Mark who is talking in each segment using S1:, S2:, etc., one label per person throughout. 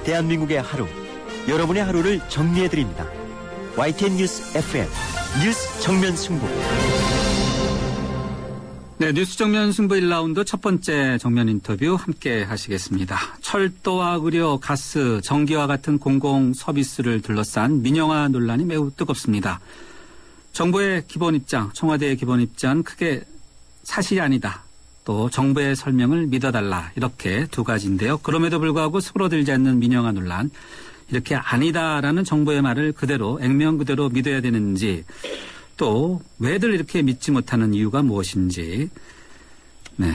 S1: 대한민국의 하루, 여러분의 하루를 정리해드립니다. YTN 뉴스 FM 뉴스 정면 승부.
S2: 네, 뉴스 정면 승부 1라운드 첫 번째 정면 인터뷰 함께 하시겠습니다. 철도와 의료, 가스, 전기와 같은 공공 서비스를 둘러싼 민영화 논란이 매우 뜨겁습니다. 정부의 기본 입장, 청와대의 기본 입장 크게 사실이 아니다. 또 정부의 설명을 믿어달라. 이렇게 두 가지인데요. 그럼에도 불구하고 스물어들지 않는 민영화 논란. 이렇게 아니다라는 정부의 말을 그대로 액면 그대로 믿어야 되는지, 또 왜들 이렇게 믿지 못하는 이유가 무엇인지, 네,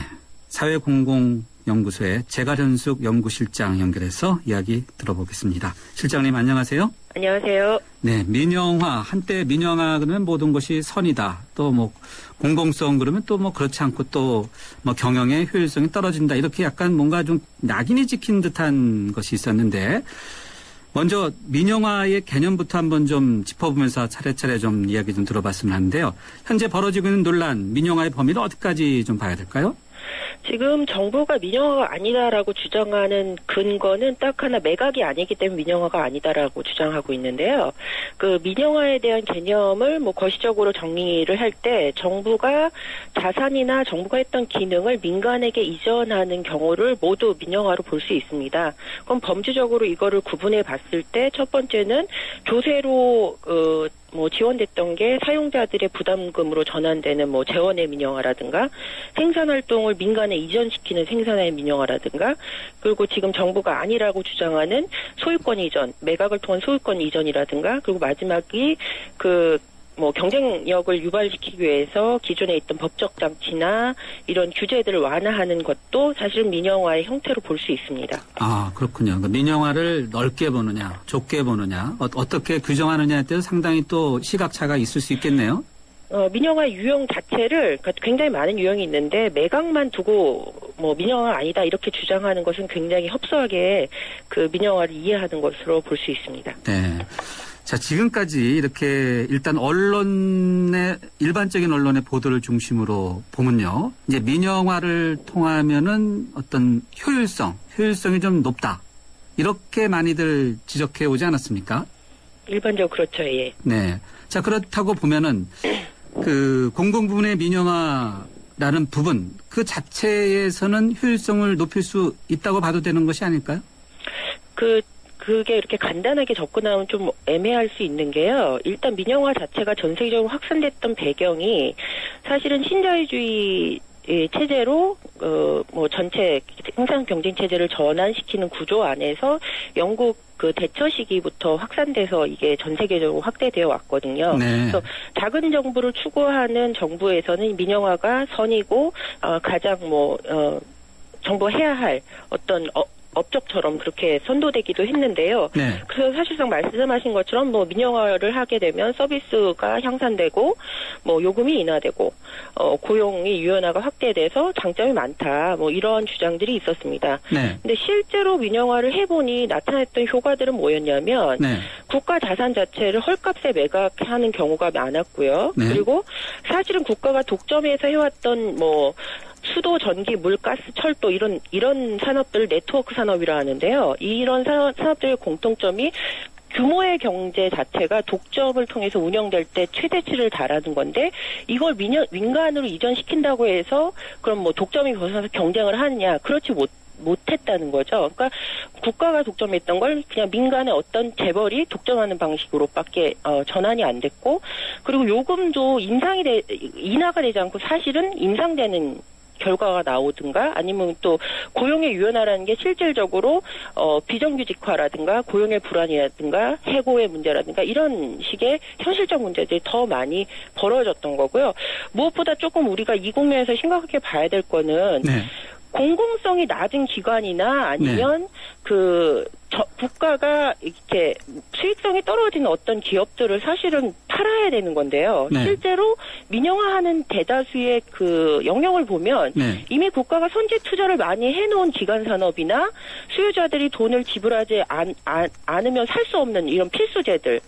S2: 사회공공연구소의 재가현숙 연구실장 연결해서 이야기 들어보겠습니다. 실장님 안녕하세요.
S3: 안녕하세요.
S2: 네, 민영화, 한때 민영화 그러면 모든 것이 선이다. 또 뭐 공공성 그러면 또 뭐 그렇지 않고 또 뭐 경영의 효율성이 떨어진다. 이렇게 약간 뭔가 좀 낙인이 찍힌 듯한 것이 있었는데, 먼저 민영화의 개념부터 한번 좀 짚어보면서 차례차례 좀 이야기 좀 들어봤으면 하는데요. 현재 벌어지고 있는 논란, 민영화의 범위를 어디까지 좀 봐야 될까요?
S3: 지금 정부가 민영화가 아니다라고 주장하는 근거는 딱 하나, 매각이 아니기 때문에 민영화가 아니다라고 주장하고 있는데요. 그 민영화에 대한 개념을 뭐 거시적으로 정리를 할 때 정부가 자산이나 정부가 했던 기능을 민간에게 이전하는 경우를 모두 민영화로 볼 수 있습니다. 그럼 범주적으로 이거를 구분해 봤을 때 첫 번째는 조세로 뭐 지원됐던 게 사용자들의 부담금으로 전환되는 뭐 재원의 민영화라든가, 생산활동을 민간에 이전시키는 생산의 민영화라든가, 그리고 지금 정부가 아니라고 주장하는 소유권 이전, 매각을 통한 소유권 이전이라든가, 그리고 마지막이 뭐 경쟁력을 유발시키기 위해서 기존에 있던 법적 장치나 이런 규제들을 완화하는 것도 사실은 민영화의 형태로 볼 수 있습니다.
S2: 아, 그렇군요. 그러니까 민영화를 넓게 보느냐, 좁게 보느냐, 어떻게 규정하느냐에 따라서 상당히 또 시각차가 있을 수 있겠네요.
S3: 민영화 유형 자체를, 그러니까 굉장히 많은 유형이 있는데 매각만 두고 뭐 민영화가 아니다 이렇게 주장하는 것은 굉장히 협소하게 그 민영화를 이해하는 것으로 볼 수 있습니다.
S2: 네. 자, 지금까지 이렇게 일단 일반적인 언론의 보도를 중심으로 보면요. 이제 민영화를 통하면은 어떤 효율성이 좀 높다. 이렇게 많이들 지적해 오지 않았습니까?
S3: 일반적으로 그렇죠, 예.
S2: 네. 자, 그렇다고 보면은 그 공공부문의 민영화라는 부분, 그 자체에서는 효율성을 높일 수 있다고 봐도 되는 것이 아닐까요? 그게 이렇게 간단하게 접근하면 좀 애매할 수 있는 게요. 일단 민영화 자체가 전 세계적으로 확산됐던 배경이 사실은 신자유주의 체제로 뭐 전체 생산 경쟁 체제를 전환시키는 구조 안에서 영국 그 대처 시기부터 확산돼서 이게 전 세계적으로 확대되어 왔거든요. 네. 그래서 작은 정부를 추구하는 정부에서는 민영화가 선이고 가장 정부가 해야 할 어떤 업적처럼 그렇게 선도되기도 했는데요. 네. 그래서 사실상 말씀하신 것처럼 뭐 민영화를 하게 되면 서비스가 향상되고 뭐 요금이 인하되고 고용이 유연화가 확대돼서 장점이 많다. 뭐 이런 주장들이 있었습니다. 네. 근데 실제로 민영화를 해보니 나타났던 효과들은 뭐였냐면 네. 국가 자산 자체를 헐값에 매각하는 경우가 많았고요. 네. 그리고 사실은 국가가 독점해서 해왔던 뭐 수도, 전기, 물, 가스, 철도 이런 산업들을 네트워크 산업이라 하는데요. 이런 산업들의 공통점이 규모의 경제 자체가 독점을 통해서 운영될 때 최대치를 달하는 건데, 이걸 민간으로 이전시킨다고 해서 그럼 뭐 독점이 벗어나서 경쟁을 하느냐? 그렇지 못했다는 거죠. 그러니까 국가가 독점했던 걸 그냥 민간의 어떤 재벌이 독점하는 방식으로밖에 전환이 안 됐고, 그리고 요금도 인하가 되지 않고 사실은 인상되는 결과가 나오든가, 아니면 또 고용의 유연화라는 게 실질적으로 비정규직화라든가 고용의 불안이라든가 해고의 문제라든가 이런 식의 현실적 문제들이 더 많이 벌어졌던 거고요. 무엇보다 조금 우리가 이 국면에서 심각하게 봐야 될 거는 네. 공공성이 낮은 기관이나 아니면 네. 국가가 이렇게 수익성이 떨어지는 어떤 기업들을 사실은 팔아야 되는 건데요. 네. 실제로 민영화하는 대다수의 그 영역을 보면 네. 이미 국가가 선제 투자를 많이 해놓은 기관 산업이나 수요자들이 돈을 지불하지 않으면 살 수 없는 이런 필수재들,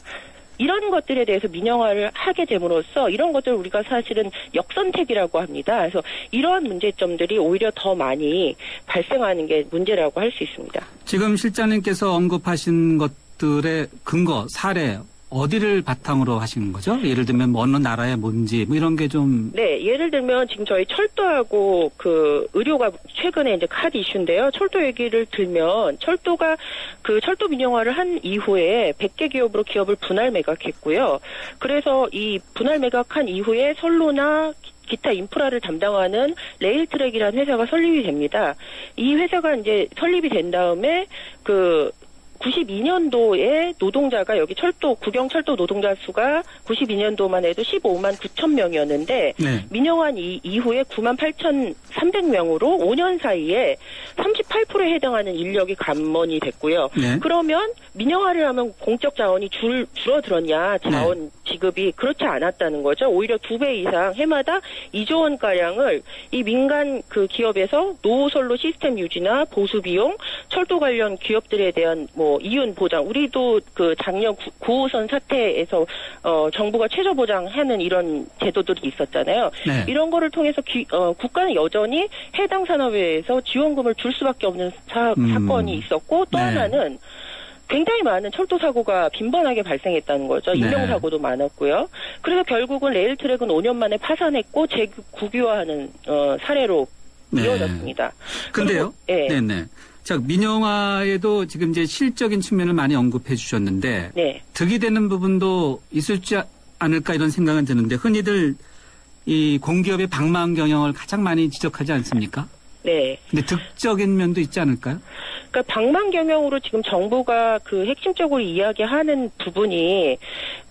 S3: 이런 것들에 대해서 민영화를 하게 됨으로써 이런 것들을 우리가 사실은 역선택이라고 합니다. 그래서 이러한 문제점들이 오히려 더 많이 발생하는 게 문제라고 할 수 있습니다.
S2: 지금 실장님께서 언급하신 것들의 근거, 사례 어디를 바탕으로 하시는 거죠? 예를 들면 뭐 어느 나라의 뭔지 뭐 이런 게 좀.
S3: 네, 예를 들면 지금 저희 철도하고 그 의료가 최근에 이제 핫 이슈인데요. 철도 얘기를 들면 철도가 그 철도 민영화를 한 이후에 100개 기업으로 기업을 분할 매각했고요. 그래서 이 분할 매각한 이후에 선로나 기타 인프라를 담당하는 레일트랙이라는 회사가 설립이 됩니다. 이 회사가 이제 설립이 된 다음에 그 92년도에 노동자가 여기 철도 구경철도 노동자 수가 92년도만 해도 15만 9천 명이었는데
S2: 네.
S3: 민영화한 이후에 9만 8,300명으로 5년 사이에 38%에 해당하는 인력이 감원이 됐고요.
S2: 네.
S3: 그러면 민영화를 하면 공적 자원이 줄어들었냐 자원 지급이 그렇지 않았다는 거죠. 오히려 2배 이상 해마다 2조 원 가량을 이 민간 그 기업에서 노선로 시스템 유지나 보수 비용, 철도 관련 기업들에 대한 뭐 이윤 보장, 우리도 그 작년 9호선 사태에서 정부가 최저 보장하는 이런 제도들이 있었잖아요.
S2: 네.
S3: 이런 거를 통해서 국가는 여전히 해당 산업에서 지원금을 줄 수밖에 없는 사건이 있었고 또
S2: 네.
S3: 하나는 굉장히 많은 철도 사고가 빈번하게 발생했다는 거죠.
S2: 네.
S3: 인명사고도 많았고요. 그래서 결국은 레일트랙은 5년 만에 파산했고 재국유화하는 사례로
S2: 네.
S3: 이어졌습니다.
S2: 근데요.
S3: 그리고, 네.
S2: 네네. 자, 민영화에도 지금 이제 실적인 측면을 많이 언급해 주셨는데
S3: 네.
S2: 득이 되는 부분도 있을지 않을까 이런 생각은 드는데 흔히들 이 공기업의 방망 경영을 가장 많이 지적하지 않습니까?
S3: 네.
S2: 근데 득적인 면도 있지 않을까요?
S3: 그러니까 방망 경영으로 지금 정부가 그 핵심적으로 이야기하는 부분이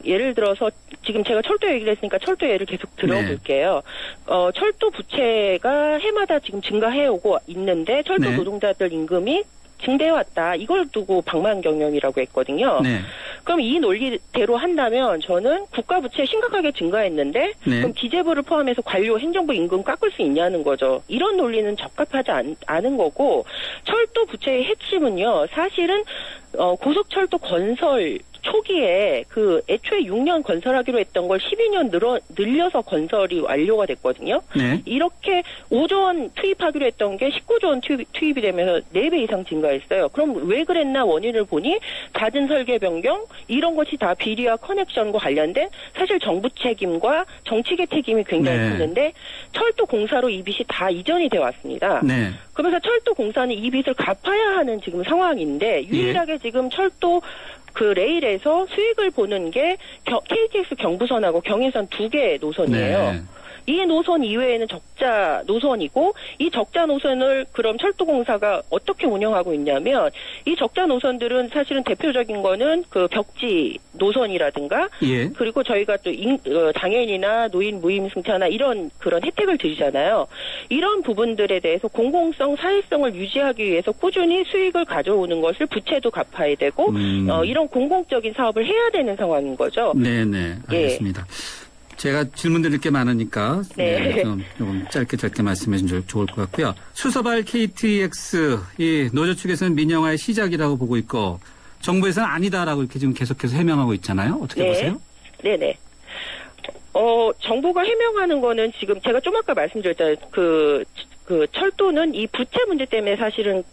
S3: 예를 들어서 지금 제가 철도 얘기를 했으니까 철도 예를 계속 들어볼게요. 네. 철도 부채가 해마다 지금 증가해오고 있는데 철도
S2: 네.
S3: 노동자들 임금이 증대해왔다. 이걸 두고 방망 경영이라고 했거든요.
S2: 네.
S3: 그럼 이 논리대로 한다면 저는 국가 부채 심각하게 증가했는데
S2: 네.
S3: 그럼 기재부를 포함해서 관료 행정부 임금 깎을 수 있냐는 거죠. 이런 논리는 적합하지 않은 거고 철도 부채의 핵심은요. 사실은 고속철도 건설 초기에 그 애초에 6년 건설하기로 했던 걸 12년 늘려서 건설이 완료가 됐거든요.
S2: 네.
S3: 이렇게 5조 원 투입하기로 했던 게 19조 원 투입이 되면서 4배 이상 증가했어요. 그럼 왜 그랬나 원인을 보니 잦은 설계 변경 이런 것이 다 비리와 커넥션과 관련된 사실 정부 책임과 정치계 책임이 굉장히
S2: 네.
S3: 크는데 철도 공사로 이 빚이 다 이전이 돼 왔습니다.
S2: 네.
S3: 그러면서 철도 공사는 이 빚을 갚아야 하는 지금 상황인데 유일하게 지금 철도 그 레일에서 수익을 보는 게 KTX 경부선하고 경인선 2개 노선이에요.
S2: 네.
S3: 이 노선 이외에는 적자 노선이고 이 적자 노선을 그럼 철도공사가 어떻게 운영하고 있냐면 이 적자 노선들은 사실은 대표적인 거는 그 벽지 노선이라든가
S2: 예.
S3: 그리고 저희가 또 장애인이나 노인 무임승차나 이런 그런 혜택을 드리잖아요. 이런 부분들에 대해서 공공성, 사회성을 유지하기 위해서 꾸준히 수익을 가져오는 것을 부채도 갚아야 되고 이런 공공적인 사업을 해야 되는 상황인 거죠.
S2: 네네. 알겠습니다. 예. 제가 질문드릴 게 많으니까
S3: 네.
S2: 좀 짧게 말씀해 주시면 좋을 것 같고요. 수서발 KTX 이 노조 측에서는 민영화의 시작이라고 보고 있고 정부에서는 아니다라고 이렇게 지금 계속해서 해명하고 있잖아요. 어떻게
S3: 네.
S2: 보세요?
S3: 네네. 정부가 해명하는 거는 지금 제가 좀 아까 말씀드렸잖아요. 그 철도는 이 부채 문제 때문에 사실은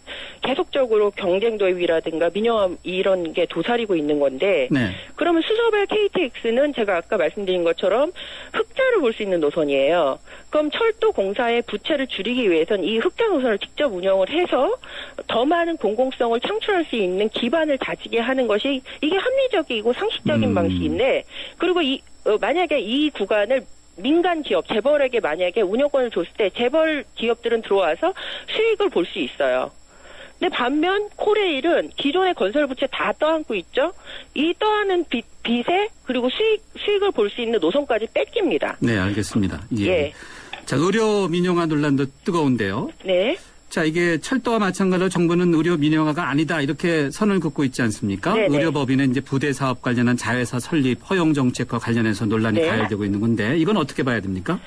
S3: 계속적으로 경쟁 도입이라든가 민영화 이런 게 도사리고 있는 건데
S2: 네.
S3: 그러면 수서발 KTX는 제가 아까 말씀드린 것처럼 흑자를 볼 수 있는 노선이에요. 그럼 철도 공사의 부채를 줄이기 위해서는 이 흑자 노선을 직접 운영을 해서 더 많은 공공성을 창출할 수 있는 기반을 다지게 하는 것이 이게 합리적이고 상식적인 방식인데 그리고 만약에 이 구간을 민간 기업, 재벌에게 만약에 운영권을 줬을 때 재벌 기업들은 들어와서 수익을 볼 수 있어요. 근데 반면 코레일은 기존의 건설 부채 다 떠안고 있죠. 이 떠안은 빚에 그리고 수익을 볼 수 있는 노선까지 뺏깁니다.
S2: 네, 알겠습니다. 예.
S3: 예.
S2: 자, 의료 민영화 논란도 뜨거운데요.
S3: 네.
S2: 자, 이게 철도와 마찬가지로 정부는 의료 민영화가 아니다 이렇게 선을 긋고 있지 않습니까?
S3: 네네.
S2: 의료법인은 이제 부대 사업 관련한 자회사 설립 허용 정책과 관련해서 논란이
S3: 네.
S2: 가열되고 있는 건데 이건 어떻게 봐야 됩니까?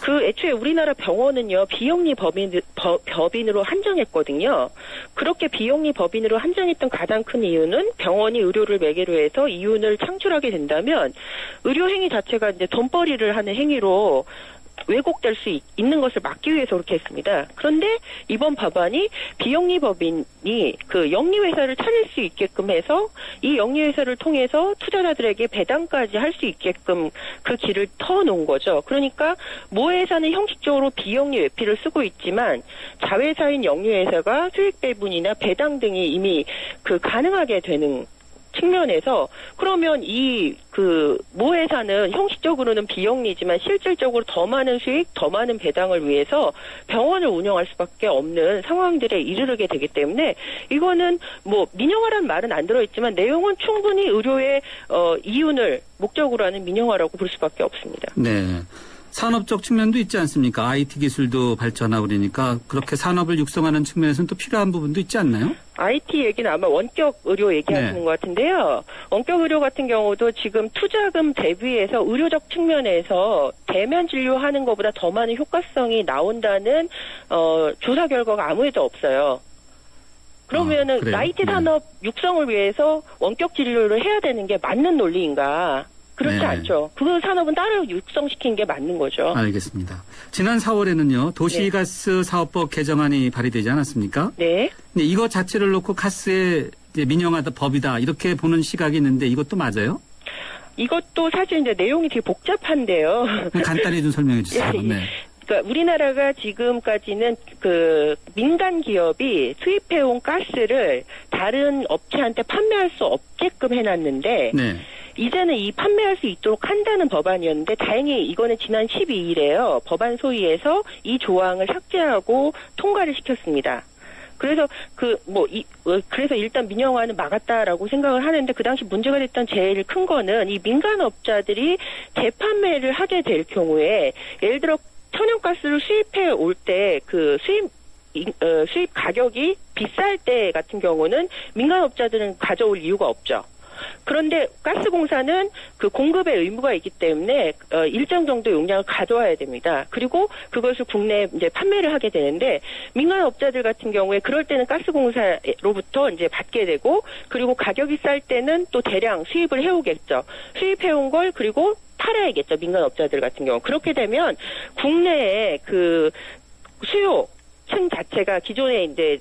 S3: 애초에 우리나라 병원은요, 비영리 법인으로 한정했거든요. 그렇게 비영리 법인으로 한정했던 가장 큰 이유는 병원이 의료를 매개로 해서 이윤을 창출하게 된다면 의료 행위 자체가 이제 돈벌이를 하는 행위로 왜곡될 수 있는 것을 막기 위해서 그렇게 했습니다. 그런데 이번 법안이 비영리 법인이 그 영리회사를 차릴 수 있게끔 해서 이 영리회사를 통해서 투자자들에게 배당까지 할 수 있게끔 그 길을 터놓은 거죠. 그러니까 모 회사는 형식적으로 비영리 외피를 쓰고 있지만 자회사인 영리회사가 수익 배분이나 배당 등이 이미 가능하게 되는 측면에서 그러면 모 회사는 형식적으로는 비영리지만 실질적으로 더 많은 수익, 더 많은 배당을 위해서 병원을 운영할 수밖에 없는 상황들에 이르게 되기 때문에 이거는 민영화란 말은 안 들어있지만 내용은 충분히 의료의 이윤을 목적으로 하는 민영화라고 볼 수밖에 없습니다.
S2: 네. 산업적 측면도 있지 않습니까? IT 기술도 발전하고 그러니까 그렇게 산업을 육성하는 측면에서는 또 필요한 부분도 있지 않나요?
S3: IT 얘기는 아마 원격 의료 얘기하시는 것 같은데요. 원격 의료 같은 경우도 지금 투자금 대비해서 의료적 측면에서 대면 진료하는 것보다 더 많은 효과성이 나온다는 조사 결과가 아무에도 없어요. 그러면은 IT 산업 육성을 위해서 원격 진료를 해야 되는 게 맞는 논리인가? 그렇지
S2: 네.
S3: 않죠. 그 산업은 따로 육성시킨 게 맞는 거죠.
S2: 알겠습니다. 지난 4월에는요. 도시가스 사업법 개정안이 발의되지 않았습니까?
S3: 네.
S2: 근데 이거 자체를 놓고 가스의 민영화다 법이다 이렇게 보는 시각이 있는데 이것도 맞아요?
S3: 이것도 사실 이제 내용이 되게 복잡한데요.
S2: 간단히 좀 설명해 주세요. 네.
S3: 그러니까 우리나라가 지금까지는 민간 기업이 수입해온 가스를 다른 업체한테 판매할 수 없게끔 해놨는데
S2: 네.
S3: 이제는 이 판매할 수 있도록 한다는 법안이었는데 다행히 이거는 지난 12일에요. 법안 소위에서 이 조항을 삭제하고 통과를 시켰습니다. 그래서 그래서 일단 민영화는 막았다라고 생각을 하는데 그 당시 문제가 됐던 제일 큰 거는 이 민간업자들이 재판매를 하게 될 경우에 예를 들어 천연가스를 수입해 올 때 수입 가격이 비쌀 때 같은 경우는 민간업자들은 가져올 이유가 없죠. 그런데 가스공사는 공급의 의무가 있기 때문에 일정 정도 용량을 가져와야 됩니다. 그리고 그것을 국내에 이제 판매를 하게 되는데 민간업자들 같은 경우에 그럴 때는 가스공사로부터 이제 받게 되고 그리고 가격이 쌀 때는 또 대량 수입을 해오겠죠. 수입해온 걸 그리고 팔아야겠죠. 민간업자들 같은 경우. 그렇게 되면 국내에 수요 층 자체가 기존에 이제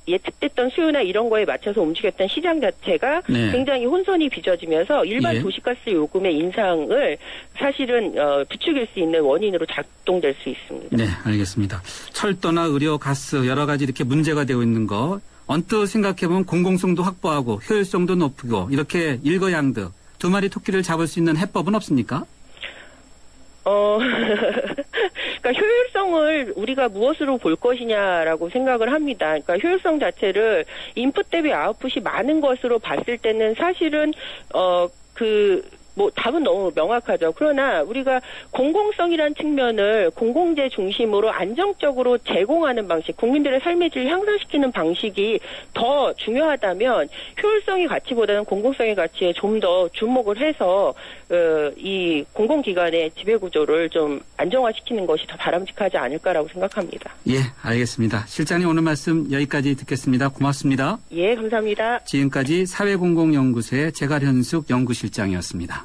S3: 예측됐던 수요나 이런 거에 맞춰서 움직였던 시장 자체가
S2: 네.
S3: 굉장히 혼선이 빚어지면서 일반
S2: 예.
S3: 도시가스 요금의 인상을 사실은 부추길 수 있는 원인으로 작동될 수 있습니다.
S2: 네, 알겠습니다. 철도나 의료, 가스 여러 가지 이렇게 문제가 되고 있는 거 언뜻 생각해보면 공공성도 확보하고 효율성도 높이고 이렇게 일거양득 두 마리 토끼를 잡을 수 있는 해법은 없습니까?
S3: 그러니까 효율성을 우리가 무엇으로 볼 것이냐라고 생각을 합니다. 그러니까 효율성 자체를 인풋 대비 아웃풋이 많은 것으로 봤을 때는 사실은 답은 너무 명확하죠. 그러나 우리가 공공성이란 측면을 공공재 중심으로 안정적으로 제공하는 방식, 국민들의 삶의 질을 향상시키는 방식이 더 중요하다면 효율성의 가치보다는 공공성의 가치에 좀 더 주목을 해서 이 공공기관의 지배구조를 좀 안정화시키는 것이 더 바람직하지 않을까라고 생각합니다.
S2: 예, 알겠습니다. 실장님 오늘 말씀 여기까지 듣겠습니다. 고맙습니다.
S3: 예, 감사합니다.
S2: 지금까지 사회공공연구소의 재갈현숙 연구실장이었습니다.